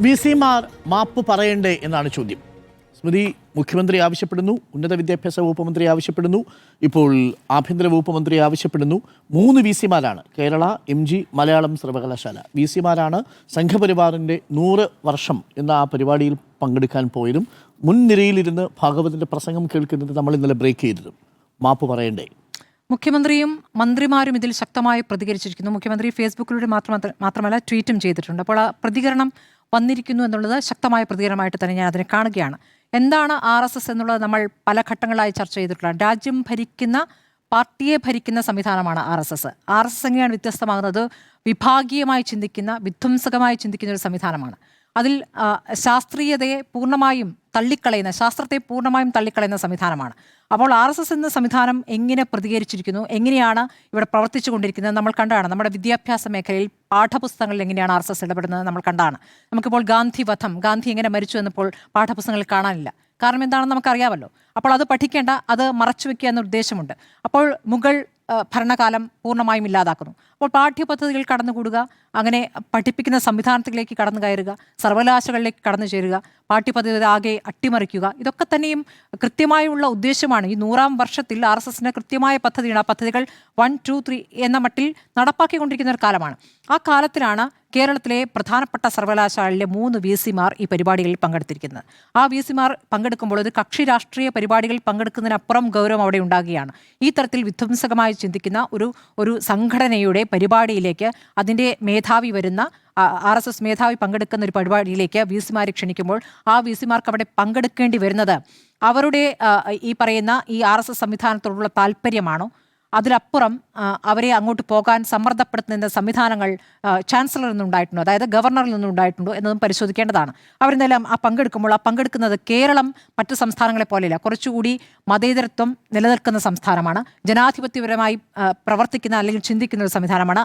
VC-മാർ മാപ്പ് പറയണ്ടേ എന്നാണ് ചോദ്യം. സ്മൃതി, മുഖ്യമന്ത്രി ആവശ്യപ്പെടുന്നു, ഉന്നത വിദ്യാഭ്യാസ വകുപ്പ് മന്ത്രി ആവശ്യപ്പെടുന്നു, ഇപ്പോൾ ആഭ്യന്തര വകുപ്പ് മന്ത്രി ആവശ്യപ്പെടുന്നു. 3 VC-മാരാണ് കേരള, MG, മലയാളം സർവകലാശാല. VC-മാരാണ് സംഘപരിവാറിൻ്റെ 100 വർഷം എന്ന ആ പരിപാടിയിൽ പങ്കെടുക്കാൻ പോയതും മുൻനിരയിലിരുന്ന് ഭാഗവതിൻ്റെ പ്രസംഗം കേൾക്കുന്നത് നമ്മൾ ഇന്നലെ ബ്രേക്ക് ചെയ്തതും. മാപ്പ് പറയണ്ടേ? മുഖ്യമന്ത്രിയും മന്ത്രിമാരും ഇതിൽ ശക്തമായി പ്രതികരിച്ചിരിക്കുന്നു. മുഖ്യമന്ത്രി ഫേസ്ബുക്കിലൂടെ മാത്രമല്ല ട്വീറ്റും ചെയ്തിട്ടുണ്ട്. അപ്പോൾ ആ പ്രതികരണം വന്നിരിക്കുന്നു എന്നുള്ളത് ശക്തമായ പ്രതികരണമായിട്ട് തന്നെ ഞാൻ അതിനെ കാണുകയാണ്. എന്താണ് RSS എന്നുള്ളത് നമ്മൾ പല ഘട്ടങ്ങളായി ചർച്ച ചെയ്തിട്ടുള്ള രാജ്യം ഭരിക്കുന്ന പാർട്ടിയെ ഭരിക്കുന്ന സംവിധാനമാണ് RSS. RSS എങ്ങനെയാണ് വ്യത്യസ്തമാകുന്നത്? വിഭാഗീയമായി ചിന്തിക്കുന്ന, വിധ്വംസകമായി ചിന്തിക്കുന്ന ഒരു സംവിധാനമാണ്. അതിൽ ശാസ്ത്രീയതയെ പൂർണ്ണമായും തള്ളിക്കളയുന്ന, ശാസ്ത്രത്തെ പൂർണ്ണമായും തള്ളിക്കളയുന്ന സംവിധാനമാണ്. അപ്പോൾ RSS എന്ന സംവിധാനം എങ്ങനെ പ്രതികരിച്ചിരിക്കുന്നു, എങ്ങനെയാണ് ഇവിടെ പ്രവർത്തിച്ചു കൊണ്ടിരിക്കുന്നത് നമ്മൾ കണ്ടാണ്. നമ്മുടെ വിദ്യാഭ്യാസ മേഖലയിൽ പാഠപുസ്തകങ്ങളിൽ എങ്ങനെയാണ് RSS ഇടപെടുന്നത് നമ്മൾ കണ്ടാണ്. നമുക്കിപ്പോൾ ഗാന്ധി എങ്ങനെ മരിച്ചു എന്നിപ്പോൾ പാഠപുസ്തകങ്ങളിൽ കാണാനില്ല. കാരണം എന്താണെന്ന് നമുക്കറിയാമല്ലോ. അപ്പോൾ അത് പഠിക്കേണ്ട, അത് മറച്ചുവെക്കുക എന്ന ഉദ്ദേശമുണ്ട്. അപ്പോൾ മുഗൾ ഭരണകാലം പൂർണ്ണമായും ഇല്ലാതാക്കുന്നു. അപ്പോൾ പാഠ്യപദ്ധതികൾ കടന്നുകൂടുക, അങ്ങനെ പഠിപ്പിക്കുന്ന സംവിധാനത്തിലേക്ക് കടന്നു കയറുക, സർവകലാശാലകളിലേക്ക് കടന്നു ചേരുക, പാഠ്യപദ്ധതി ആകെ അട്ടിമറിക്കുക, ഇതൊക്കെ തന്നെയും കൃത്യമായുള്ള ഉദ്ദേശമാണ്. ഈ 100ാം വർഷത്തിൽ RSSന് കൃത്യമായ പദ്ധതിയാണ്. ആ പദ്ധതികൾ 1, 2, 3 എന്ന മട്ടിൽ നടപ്പാക്കിക്കൊണ്ടിരിക്കുന്ന ഒരു കാലമാണ്. ആ കാലത്തിലാണ് കേരളത്തിലെ പ്രധാനപ്പെട്ട സർവകലാശാലയിലെ 3 VC-മാർ ഈ പരിപാടികളിൽ പങ്കെടുത്തിരിക്കുന്നത്. ആ VC-മാർ പങ്കെടുക്കുമ്പോൾ ഒരു കക്ഷി രാഷ്ട്രീയ പരിപാടികളിൽ പങ്കെടുക്കുന്നതിനപ്പുറം ഗൗരവം അവിടെ ഉണ്ടാകുകയാണ്. ഈ തരത്തിൽ വിധ്വംസകമായി ചിന്തിക്കുന്ന ഒരു സംഘടനയുടെ പരിപാടിയിലേക്ക് അതിൻ്റെ മേധാവി വരുന്ന RSS മേധാവി പങ്കെടുക്കുന്ന ഒരു പരിപാടിയിലേക്ക് VC-മാരെ ക്ഷണിക്കുമ്പോൾ ആ VC-മാർക്ക് അവിടെ പങ്കെടുക്കേണ്ടി വരുന്നത് അവരുടെ ഈ പറയുന്ന ഈ RSS സംവിധാനത്തോടുള്ള താല്പര്യമാണോ, അതിലപ്പുറം അവരെ അങ്ങോട്ട് പോകാൻ സമ്മർദ്ദപ്പെടുത്തുന്ന സംവിധാനങ്ങൾ ചാൻസലറിൽ നിന്നുണ്ടായിട്ടുണ്ടോ, അതായത് ഗവർണറിൽ നിന്നുണ്ടായിട്ടുണ്ടോ എന്നതും പരിശോധിക്കേണ്ടതാണ്. അവരെന്തെല്ലാം ആ പങ്കെടുക്കുന്നത് കേരളം മറ്റു സംസ്ഥാനങ്ങളെ പോലെയല്ല, കുറച്ചുകൂടി മതേതരത്വം നിലനിൽക്കുന്ന സംസ്ഥാനമാണ്, ജനാധിപത്യപരമായി പ്രവർത്തിക്കുന്ന അല്ലെങ്കിൽ ചിന്തിക്കുന്ന ഒരു സംവിധാനമാണ്.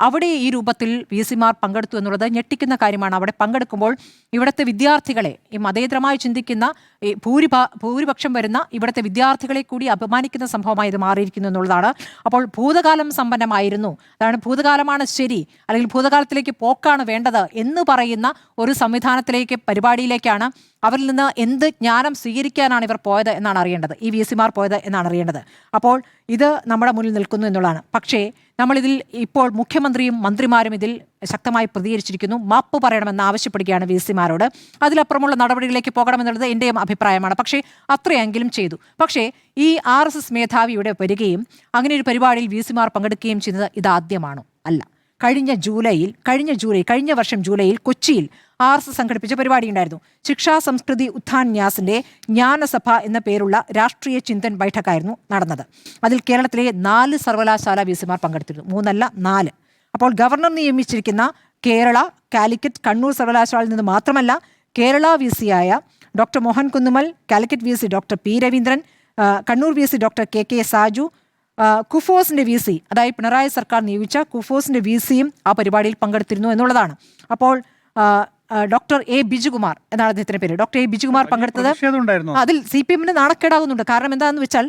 അവിടെ ഈ രൂപത്തിൽ VC-മാർ പങ്കെടുത്തു എന്നുള്ളത് ഞെട്ടിക്കുന്ന കാര്യമാണ്. അവിടെ പങ്കെടുക്കുമ്പോൾ ഇവിടുത്തെ വിദ്യാർത്ഥികളെ, ഈ മതേതരമായി ചിന്തിക്കുന്ന ഈ ഭൂരിപക്ഷം വരുന്ന ഇവിടുത്തെ വിദ്യാർത്ഥികളെ കൂടി അപമാനിക്കുന്ന സംഭവമായി ഇത് മാറിയിരിക്കുന്നു എന്നുള്ളതാണ്. അപ്പോൾ ഭൂതകാലം സമ്പന്നമായിരുന്നു, അതാണ് ഭൂതകാലമാണ് ശരി, അല്ലെങ്കിൽ ഭൂതകാലത്തിലേക്ക് പോക്കാണ് വേണ്ടത് എന്ന് പറയുന്ന ഒരു സംവിധാനത്തിലേക്ക്, പരിപാടിയിലേക്കാണ് അവരിൽ നിന്ന് എന്ത് ജ്ഞാനം സ്വീകരിക്കാനാണ് ഇവർ പോയത് എന്നാണ് അറിയേണ്ടത്, ഈ VC-മാർ പോയത് എന്നാണ് അറിയേണ്ടത്. അപ്പോൾ ഇത് നമ്മുടെ മുന്നിൽ നിൽക്കുന്നു എന്നുള്ളതാണ്. പക്ഷേ നമ്മളിതിൽ ഇപ്പോൾ മുഖ്യമന്ത്രിയും മന്ത്രിമാരും ഇതിൽ ശക്തമായി പ്രതികരിച്ചിരിക്കുന്നു. മാപ്പ് പറയണമെന്ന് ആവശ്യപ്പെടുകയാണ് VC-മാരോട്. അതിലപ്പുറമുള്ള നടപടികളിലേക്ക് പോകണമെന്നുള്ളത് എൻ്റെയും അഭിപ്രായമാണ്. പക്ഷേ അത്രയെങ്കിലും ചെയ്തു. പക്ഷേ ഈ RSS മേധാവി ഇവിടെ വരികയും അങ്ങനെ ഒരു പരിപാടിയിൽ VC-മാർ പങ്കെടുക്കുകയും ചെയ്യുന്നത് ഇതാദ്യമാണോ? അല്ല. കഴിഞ്ഞ വർഷം ജൂലൈയിൽ കൊച്ചിയിൽ RSS സംഘടിപ്പിച്ച പരിപാടി ഉണ്ടായിരുന്നു. ശിക്ഷാ സംസ്കൃതി ഉത്ഥാൻ ന്യാസിന്റെ ജ്ഞാനസഭ എന്ന പേരുള്ള രാഷ്ട്രീയ ചിന്തൻ ബൈഠക്കായിരുന്നു നടന്നത്. അതിൽ കേരളത്തിലെ 4 സർവകലാശാല VC-മാർ പങ്കെടുത്തിരുന്നു, 3 അല്ല 4. അപ്പോൾ ഗവർണർ നിയമിച്ചിരിക്കുന്ന കേരള, കാലിക്കറ്റ്, കണ്ണൂർ സർവകലാശാലയിൽ നിന്ന് മാത്രമല്ല, കേരള VC-ആയ doctor Mohan Kunnummal, Calicut VC doctor P. Raveendran, Kannur VC doctor KK Saju, കുഫോസിന്റെ VC, അതായത് പിണറായി സർക്കാർ നിയോഗിച്ച കുഫോസിന്റെ VC-യും ആ പരിപാടിയിൽ പങ്കെടുത്തിരുന്നു എന്നുള്ളതാണ്. അപ്പോൾ ഡോക്ടർ A. ബിജുകുമാർ എന്നാണ് അദ്ദേഹത്തിന്റെ പേര്. Doctor A. ബിജുകുമാർ പങ്കെടുത്തത് അതിൽ CPM-ന് നാണക്കേടാകുന്നുണ്ട്. കാരണം എന്താണെന്ന് വെച്ചാൽ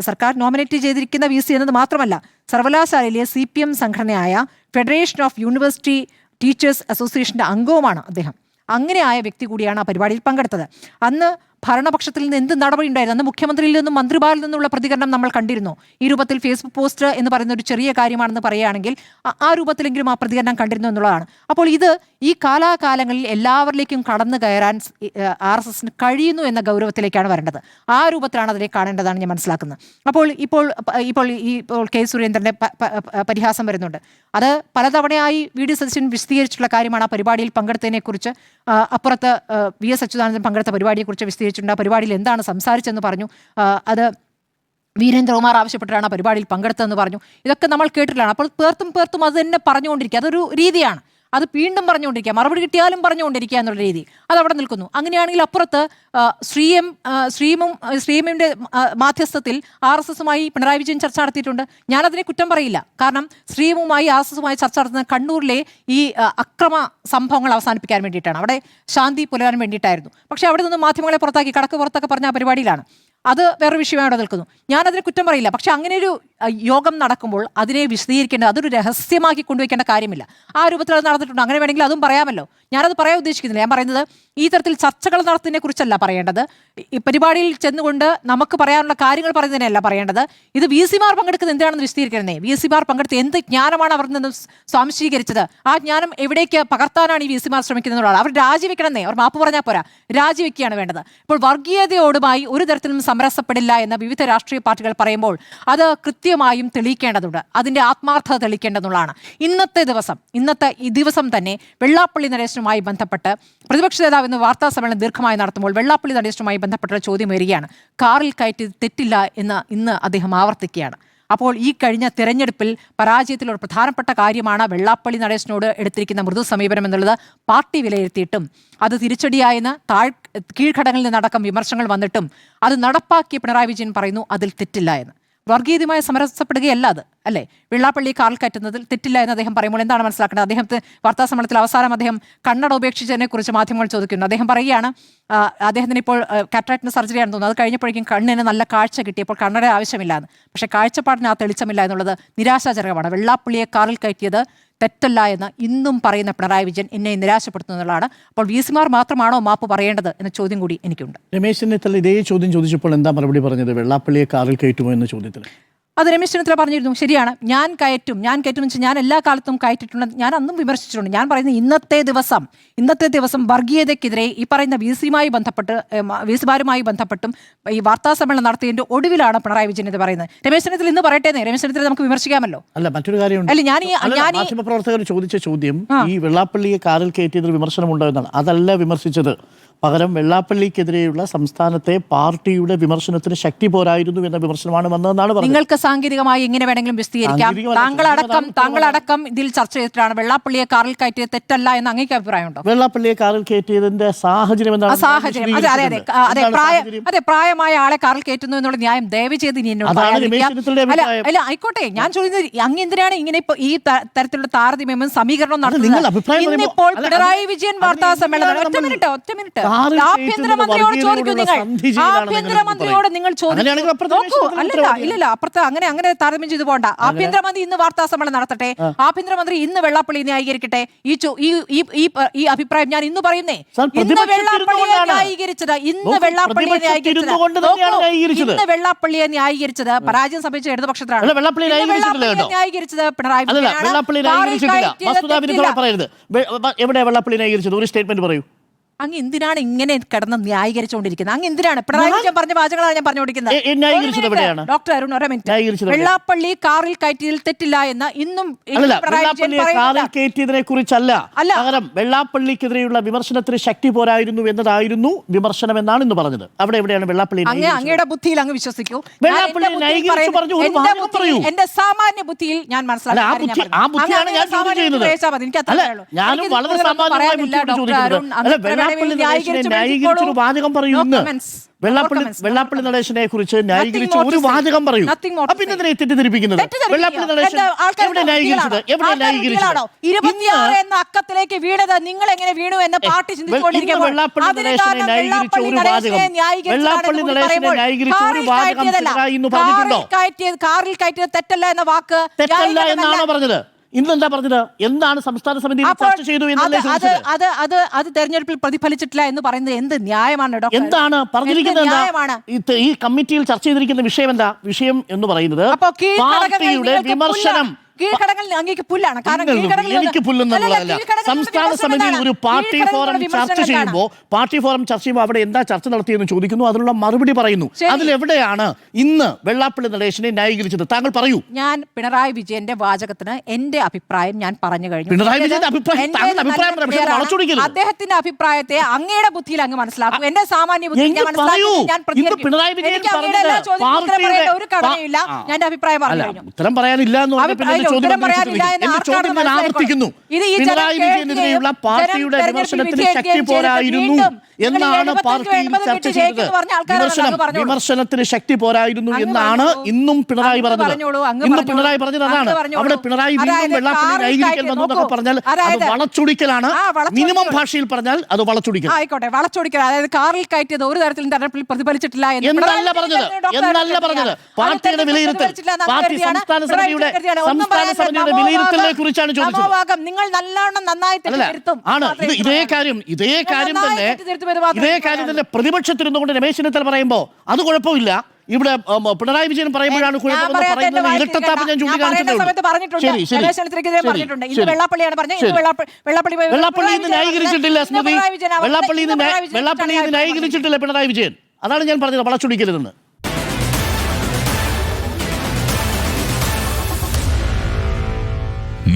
സർക്കാർ നോമിനേറ്റ് ചെയ്തിരിക്കുന്ന VC എന്നത് മാത്രമല്ല, സർവകലാശാലയിലെ CPM സംഘടനയായ ഫെഡറേഷൻ ഓഫ് യൂണിവേഴ്സിറ്റി ടീച്ചേഴ്സ് അസോസിയേഷന്റെ അംഗവുമാണ് അദ്ദേഹം. അങ്ങനെയായ വ്യക്തി കൂടിയാണ് ആ പരിപാടിയിൽ പങ്കെടുത്തത്. അന്ന് ഭരണപക്ഷത്തിൽ നിന്ന് എന്ത് നടപടി ഉണ്ടായിരുന്നു? അന്ന് മുഖ്യമന്ത്രിയിൽ നിന്നും മന്ത്രിമാരിൽ നിന്നുള്ള പ്രതികരണം നമ്മൾ കണ്ടിരുന്നു. ഈ രൂപത്തിൽ ഫേസ്ബുക്ക് പോസ്റ്റ് എന്ന് പറയുന്ന ഒരു ചെറിയ കാര്യമാണെന്ന് പറയുകയാണെങ്കിൽ ആ രൂപത്തിലെങ്കിലും ആ പ്രതികരണം കണ്ടിരുന്നു എന്നുള്ളതാണ്. അപ്പോൾ ഇത് ഈ കാലാകാലങ്ങളിൽ എല്ലാവരിലേക്കും കടന്നു കയറാൻ RSSന് കഴിയുന്നു എന്ന ഗൗരവത്തിലേക്കാണ് വരേണ്ടത്. ആ രൂപത്തിലാണ് അതിനെ കാണേണ്ടതാണ് ഞാൻ മനസ്സിലാക്കുന്നത്. ഇപ്പോൾ കെ സുരേന്ദ്രന്റെ പരിഹാസം വരുന്നുണ്ട്. അത് പലതവണയായി VD സതീശൻ വിശദീകരിച്ചിട്ടുള്ള കാര്യമാണ്. ആ പരിപാടിയിൽ പങ്കെടുത്തതിനെക്കുറിച്ച്, അപ്പുറത്ത് VS അച്യുതാനന്ദൻ പങ്കെടുത്ത പരിപാടിയെക്കുറിച്ച് വിശദീകരിച്ചിട്ടുണ്ട്. ആ പരിപാടിയിൽ എന്താണ് സംസാരിച്ചെന്ന് പറഞ്ഞു. അത് വീരേന്ദ്രകുമാർ ആവശ്യപ്പെട്ടിട്ടാണ് ആ പരിപാടിയിൽ പങ്കെടുത്തതെന്ന് പറഞ്ഞു. ഇതൊക്കെ നമ്മൾ കേട്ടിട്ടാണ്. അപ്പോൾ പേർത്തും അത് തന്നെ പറഞ്ഞുകൊണ്ടിരിക്കുക, അതൊരു രീതിയാണ്. അത് വീണ്ടും പറഞ്ഞുകൊണ്ടിരിക്കുക, മറുപടി കിട്ടിയാലും പറഞ്ഞുകൊണ്ടിരിക്കുക എന്നുള്ള രീതി അതവിടെ നിൽക്കുന്നു. അങ്ങനെയാണെങ്കിൽ അപ്പുറത്ത് ശ്രീമിൻ്റെ മാധ്യസ്ഥത്തിൽ RSS-മായി പിണറായി വിജയൻ ചർച്ച നടത്തിയിട്ടുണ്ട്. ഞാനതിനെ കുറ്റം പറയില്ല. കാരണം ശ്രീമുമായി RSS-മായി ചർച്ച നടത്തുന്ന കണ്ണൂരിലെ ഈ അക്രമ സംഭവങ്ങൾ അവസാനിപ്പിക്കാൻ വേണ്ടിയിട്ടാണ്, അവിടെ ശാന്തി പുലരാൻ വേണ്ടിയിട്ടായിരുന്നു. പക്ഷേ അവിടെ നിന്ന് മാധ്യമങ്ങളെ പുറത്താക്കി, കടക്ക് പുറത്തൊക്കെ പറഞ്ഞ ആ പരിപാടിയിലാണ്. അത് വേറെ വിഷയമായി അവിടെ നിൽക്കുന്നു. ഞാനതിന് കുറ്റം പറയില്ല. പക്ഷെ അങ്ങനെ ഒരു യോഗം നടക്കുമ്പോൾ അതിനെ വിശദീകരിക്കേണ്ടത് അതൊരു രഹസ്യമാക്കി കൊണ്ടുവയ്ക്കേണ്ട കാര്യമില്ല. ആ രൂപത്തിൽ അത് നടന്നിട്ടുണ്ട്. അങ്ങനെ വേണമെങ്കിൽ അതും പറയാമല്ലോ. ഞാനത് പറയാൻ ഉദ്ദേശിക്കുന്നില്ല. ഞാൻ പറയുന്നത് ഈ തരത്തിൽ ചർച്ചകൾ നടത്തുന്നതിനെ കുറിച്ചല്ല പറയേണ്ടത്. ഈ പരിപാടിയിൽ ചെന്നുകൊണ്ട് നമുക്ക് പറയാനുള്ള കാര്യങ്ങൾ പറയുന്നതിനല്ല പറയേണ്ടത്. ഇത് VC-മാർ പങ്കെടുക്കുന്നത് എന്തിനാണെന്ന് വിശദീകരിക്കണേ. VC-മാർ പങ്കെടുത്ത് എന്ത് ജ്ഞാനമാണ് അവർ നിന്ന് സ്വാംശീകരിച്ചത്? ആ ജ്ഞാനം എവിടേക്ക് പകർത്താനാണ് ഈ VC-മാർ ശ്രമിക്കുന്നതാണ്? അവർ രാജിവെക്കണമെന്നേ. അവർ മാപ്പ് പറഞ്ഞാൽ പോരാ, രാജിവെക്കുകയാണ് വേണ്ടത്. ഇപ്പോൾ വർഗീയതയോടുമായി ഒരു തരത്തിലും സമരസപ്പെടില്ല എന്ന് വിവിധ രാഷ്ട്രീയ പാർട്ടികൾ പറയുമ്പോൾ അത് കൃത്യമായും തെളിയിക്കേണ്ടതുണ്ട്. അതിന്റെ ആത്മാർത്ഥത തെളിയിക്കേണ്ടതുള്ളതാണ്. ഇന്നത്തെ ഈ ദിവസം തന്നെ വെള്ളാപ്പള്ളി നടേശനുമായി ബന്ധപ്പെട്ട് പ്രതിപക്ഷ നേതാവ് ഇന്ന് വാർത്താ സമ്മേളനം ദീർഘമായി നടത്തുമ്പോൾ വെള്ളാപ്പള്ളി നടേശനുമായി ബന്ധപ്പെട്ട ചോദ്യം വരികയാണ്. കാറിൽ കയറ്റി തെറ്റില്ല എന്ന് ഇന്ന് അദ്ദേഹം ആവർത്തിക്കുകയാണ്. അപ്പോൾ ഈ കഴിഞ്ഞ തെരഞ്ഞെടുപ്പിൽ പരാജയത്തിൽ ഒരു പ്രധാനപ്പെട്ട കാര്യമാണ് വെള്ളാപ്പള്ളി നടേശനോട് എടുത്തിരിക്കുന്ന മൃദു സമീപനം എന്നുള്ളത് പാർട്ടി വിലയിരുത്തിയിട്ടും അത് തിരിച്ചടിയായെന്ന് കീഴ്ഘടകങ്ങളിൽ നിന്നടക്കം വിമർശനങ്ങൾ വന്നിട്ടും അത് നടപ്പാക്കിയ പിണറായി വിജയൻ പറയുന്നു അതിൽ തെറ്റില്ല എന്ന്. വർഗീയതയുമായി സമരസപ്പെടുകയല്ല അത്, അല്ലേ? വെള്ളാപ്പള്ളി കാറിൽ കയറ്റുന്നതിൽ തെറ്റില്ല എന്ന് അദ്ദേഹം പറയുമ്പോൾ എന്താണ് മനസ്സിലാക്കേണ്ടത്? അദ്ദേഹത്തെ വാർത്താ സമ്മേളനത്തിൽ അവസാനം അദ്ദേഹം കണ്ണട ഉപേക്ഷിച്ചതിനെ കുറിച്ച് മാധ്യമങ്ങൾ ചോദിക്കുന്നു. അദ്ദേഹം പറയുകയാണ് അദ്ദേഹത്തിന് ഇപ്പോൾ കാറ്ററാക്ടിന് സർജറിയാണെന്ന് തോന്നുന്നു. അത് കഴിഞ്ഞപ്പോഴേക്കും കണ്ണിന് നല്ല കാഴ്ച കിട്ടിയപ്പോൾ കണ്ണട ആവശ്യമില്ലാന്ന്. പക്ഷേ കാഴ്ചപ്പാടിന് ആ തെളിച്ചമില്ല എന്നുള്ളത് നിരാശാജനകമാണ്. വെള്ളാപ്പള്ളിയെ കാറിൽ കയറ്റിയത് തെറ്റല്ല എന്ന് ഇന്നും പറയുന്ന പിണറായി വിജയൻ എന്നെ നിരാശപ്പെടുത്തുന്നതാണ്. അപ്പോൾ VC-മാർ മാത്രമാണോ മാപ്പ് പറയേണ്ടത് എന്ന ചോദ്യം കൂടി എനിക്കുണ്ട്. രമേശ് ചെന്നിത്തല ഇതേ ചോദ്യം ചോദിച്ചപ്പോൾ എന്താ മറുപടി പറഞ്ഞത്? വെള്ളാപ്പള്ളിയെ കാറിൽ കയറ്റുമോ എന്ന ചോദ്യത്തിന് അത് രമേശ് ചെന്നിത്തല പറഞ്ഞിരുന്നു. ശരിയാണ്, ഞാൻ കയറ്റും എന്ന് വെച്ചാൽ ഞാൻ എല്ലാ കാലത്തും കയറ്റിട്ടുണ്ട്. ഞാൻ അന്നും വിമർശിച്ചിട്ടുണ്ട്. ഞാൻ പറയുന്നത് ഇന്നത്തെ ദിവസം വർഗീയതയ്ക്കെതിരെ ഈ പറയുന്ന VC-മാരുമായി ബന്ധപ്പെട്ടും ഈ വാർത്താ സമ്മേളനം നടത്തിയതിന്റെ ഒടുവിലാണ് പിണറായി വിജയൻ ഇത് പറയുന്നത്. രമേശ് ചെന്നിത്തല ഇന്ന് പറയട്ടെ. രമേശ് ചെന്നിത്തല നമുക്ക് വിമർശിക്കാമല്ലോ. അല്ല, മറ്റൊരു കാര്യമുണ്ട്. അല്ല, ഞാൻ മാധ്യമപ്രവർത്തകർ ചോദിച്ച ചോദ്യം ഈ വെള്ളാപ്പള്ളിയെ കാറിൽ കയറ്റിയതിൽ വിമർശനമുണ്ടോ എന്നാണ്. അതല്ല വിമർശിച്ചത്. പകരം വെള്ളാപ്പള്ളിക്കെതിരെയുള്ള സംസ്ഥാനത്തെ പാർട്ടിയുടെ വിമർശനത്തിന് ശക്തി പോരായിരുന്നു എന്ന വിമർശനമാണ് വന്നതെന്നാണ് പറഞ്ഞത്. നിങ്ങൾക്ക് സാങ്കേതികമായി എങ്ങനെ വേണമെങ്കിലും വിശദീകരിക്കാം. താങ്കളടക്കം ഇതിൽ ചർച്ച ചെയ്തിട്ടാണ് വെള്ളാപ്പള്ളിയെ കാറിൽ കയറ്റിയത് തെറ്റല്ല എന്ന് അങ്ങേക്ക് അഭിപ്രായമുണ്ടോ? വെള്ളാപ്പള്ളിയെ കാറിൽ കയറ്റിയതിന്റെ സാഹചര്യം എന്താണ്? അതെ, പ്രായമായ ആളെ കാറിൽ കയറ്റുന്നു എന്നുള്ള ന്യായം ദയവ് ചെയ്ത് ഇനി അല്ല ആയിക്കോട്ടെ. ഞാൻ ചോദിക്കുന്നത് അങ്ങ് എന്തിനാണ് ഇങ്ങനെ ഈ തരത്തിലുള്ള താരതമ്യവും സമീകരണവും നടത്തുന്നത്? ഇന്നിപ്പോൾ പിണറായി വിജയൻ വാർത്താ സമ്മേളനം ഒറ്റ മിനിറ്റ് ആഭ്യന്തരമന്ത്രിയോട് ചോദിക്കൂ. ആഭ്യന്തരമന്ത്രിയോട് നിങ്ങൾ ചോദിക്കൂ. ഇല്ല അപ്പുറത്ത് അങ്ങനെ താരതമ്യം ചെയ്തു പോകണ്ട. ആഭ്യന്തരമന്ത്രി ഇന്ന് വാർത്താ സമ്മേളനം നടത്തട്ടെ. ആഭ്യന്തരമന്ത്രി ഇന്ന് വെള്ളാപ്പള്ളി ന്യായീകരിക്കട്ടെ. ഈ അഭിപ്രായം ഞാൻ ഇന്ന് പറയുന്നേ. ഇന്ന് വെള്ളാപ്പള്ളിയെ ന്യായീകരിച്ചത് പരാജയം സംഭവിച്ച ഇടതുപക്ഷത്തിലാണ്. ന്യായീകരിച്ചത് പിണറായി എവിടെ വെള്ളാപ്പള്ളി ന്യായീകരിച്ചത്? ഒരു സ്റ്റേറ്റ്മെന്റ് പറയൂ. അങ്ങ് എന്തിനാണ് ഇങ്ങനെ കിടന്ന് ന്യായീകരിച്ചുകൊണ്ടിരിക്കുന്നത്? അങ്ങ് എന്തിനാണ് പിണറായി വിജയൻ പറഞ്ഞ വാചകങ്ങളാണ് ഞാൻ പറഞ്ഞുകൊണ്ടിരിക്കുന്നത്. ഡോക്ടർ അരുൺ, ഒരു മിനിറ്റ്. വെള്ളാപ്പള്ളി കാറിൽ കയറ്റിയതിൽ തെറ്റില്ല എന്ന് ഇന്നും കാറിൽ കയറ്റിയതിനെ കുറിച്ചല്ല, പകരം വെള്ളാപ്പള്ളിക്കെതിരെയുള്ള വിമർശനത്തിന് ശക്തി പോരായിരുന്നു എന്നതായിരുന്നു വിമർശനം എന്നാണ് ഇന്ന് പറഞ്ഞത്. അവിടെ എവിടെയാണ് വെള്ളാപ്പള്ളി? അങ്ങയുടെ ബുദ്ധിയിൽ അങ്ങ് വിശ്വസിക്കൂ. എന്റെ സാമാന്യ ബുദ്ധിയിൽ ഞാൻ മനസ്സിലാക്കി. ന്യായീകരിച്ചൊരു വാചകം പറയൂ. വെള്ളാപ്പള്ളി നടേശനെ കുറിച്ച് ന്യായീകരിച്ച ഒരു വാചകം പറയൂ. പിന്നെ എന്തിനാ തെറ്റിദ്ധരിപ്പിക്കുന്നത്? വെള്ളാപ്പള്ളി നടേശൻ എവിടെ ന്യായീകരിച്ചത്? 26 എന്ന അക്കത്തിലേക്ക് വീണത് നിങ്ങൾ എങ്ങനെ വീണു എന്ന് പാർട്ടി ചിന്തിച്ചുകൊണ്ടിരിക്കുമ്പോൾ വെള്ളാപ്പള്ളി നടേശനെ ന്യായീകരിച്ച ഒരു വാചകം, വെള്ളാപ്പള്ളി നടേശനെ ന്യായീകരിച്ച ഒരു വാചകം ഇന്ന് പറഞ്ഞിട്ടുണ്ടോ? കാറിൽ കയറ്റിയത് തെറ്റല്ല എന്ന വാക്ക് തെറ്റല്ല എന്നാണോ പറഞ്ഞത്? ഇന്നെന്താ പറഞ്ഞത്? എന്താണ് സംസ്ഥാന സമിതി ചർച്ച ചെയ്തു എന്നല്ലേ ചോദിച്ചത്? അത് തെരഞ്ഞെടുപ്പിൽ പ്രതിഫലിച്ചിട്ടില്ല എന്ന് പറയുന്നത് എന്ത് ന്യായമാണ് ഡോക്ടർ? എന്താണ് പറഞ്ഞിരിക്കുന്നത്? ഈ കമ്മിറ്റിയിൽ ചർച്ച ചെയ്തിരിക്കുന്ന വിഷയം എന്താ? വിഷയം എന്ന് പറയുന്നത് പാർട്ടിയുടെ വിമർശനം. കീഴ്ഘടകങ്ങളിൽ അങ്ങേക്ക് പുല്ലാണ്. എനിക്ക് പുല്ലെന്നുള്ളതല്ല. സംസ്ഥാന സമിതിയിൽ ഒരു പാർട്ടി ഫോറം ചർച്ച ചെയ്യുമ്പോൾ അവിടെ എന്താ ചർച്ച നടത്തിയെന്ന് ചോദിക്കുന്നു, അതിനുള്ള മറുപടി പറയുന്നു. അതിലെവിടെയാണ് ഇന്ന് വെള്ളാപ്പള്ളി നടേശനെ ന്യായീകരിച്ചത്? താങ്കൾ പറയൂ. ഞാൻ പിണറായി വിജയന്റെ വാചകത്തിന് എന്റെ അഭിപ്രായം ഞാൻ പറഞ്ഞു കഴിഞ്ഞു. പിണറായി വിജയന്റെ അഭിപ്രായം അദ്ദേഹത്തിന്റെ അഭിപ്രായത്തെ അങ്ങയുടെ ബുദ്ധിയിൽ അങ്ങ് മനസ്സിലാക്കൂ. എന്റെ സാമാന്യ ബുദ്ധി ഞാൻ പിണറായി വിജയൻ ഒരു ഘടനയില്ല. ഞാൻ അഭിപ്രായം പറഞ്ഞു കഴിഞ്ഞു. ഉത്തരം പറയാനില്ല എന്ന് ചോദ്യം ഉത്തരം പറയാനില്ല ഉന്നയിച്ചിട്ടുണ്ടെങ്കിൽ എന്ന് എന്റെ ചോദ്യം ഞാൻ ആർക്കാണെന്ന് ആവർത്തിക്കുന്നു. ഇത് ഈ ജനം പിണറായി വിജയനെതിരെയുള്ള കേൾക്കുകയും പാർട്ടിയുടെ ജനം വിമർശനത്തിന് തെരഞ്ഞെടുപ്പിൽ ശക്തി പോരായിരുന്നു വീണ്ടും എന്നാണ് പാർട്ടിയിൽ ചർച്ച ചെയ്തത്. വിമർശനത്തിന് ശക്തി പോരായിരുന്നു എന്നാണ് ഇന്നും പിണറായി പറഞ്ഞത്. ഇന്ന് പിണറായി പറഞ്ഞത് അതാണ്. അവിടെ പിണറായി വീണ്ടും വെള്ളാപ്പള്ളി ന്യായീകരിക്കൽ വന്നു എന്നൊക്കെ പറഞ്ഞാൽ അത് വളച്ചൊടിക്കലാണ്. മിനിമം ഭാഷയിൽ പറഞ്ഞാൽ അത് വളച്ചൊടിക്കൽ. ആയിക്കോട്ടെ, വളച്ചൊടിക്കൽ. അതായത് കാറിൽ കയറ്റിയത് ഒരു തരത്തിലും തെരഞ്ഞെടുപ്പിൽ പ്രതിഫലിച്ചിട്ടില്ല എന്നല്ല പറഞ്ഞത്. പാർട്ടിയുടെ വിലയിരുത്തൽ, പാർട്ടി സംസ്ഥാന സമിതിയുടെ വിലയിരുത്തലിനെ കുറിച്ചാണ് ചോദിച്ചത്. നിങ്ങൾ നന്നായി ഇതേ കാര്യം തന്നെ പ്രതിപക്ഷത്തിരുന്നുകൊണ്ട് രമേശ് ചെന്നിത്തല പറയുമ്പോ അത് കുഴപ്പമില്ല. ഇവിടെ പിണറായി വിജയൻ പറയുമ്പോഴാണ് കുഴപ്പമെന്ന് പറയുന്നത് ഇരട്ടത്താപ്പ് ഞാൻ ചൂണ്ടിക്കാണിച്ചത്. വെള്ളാപ്പള്ളി ഇന്ന് ന്യായീകരിച്ചിട്ടില്ല സ്മൃതി. വെള്ളാപ്പള്ളി ഇന്ന് ന്യായീകരിച്ചിട്ടില്ല പിണറായി വിജയൻ. അതാണ് ഞാൻ പറഞ്ഞത് വളച്ചൊടിക്കരുതെന്ന്.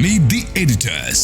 Meet the editors.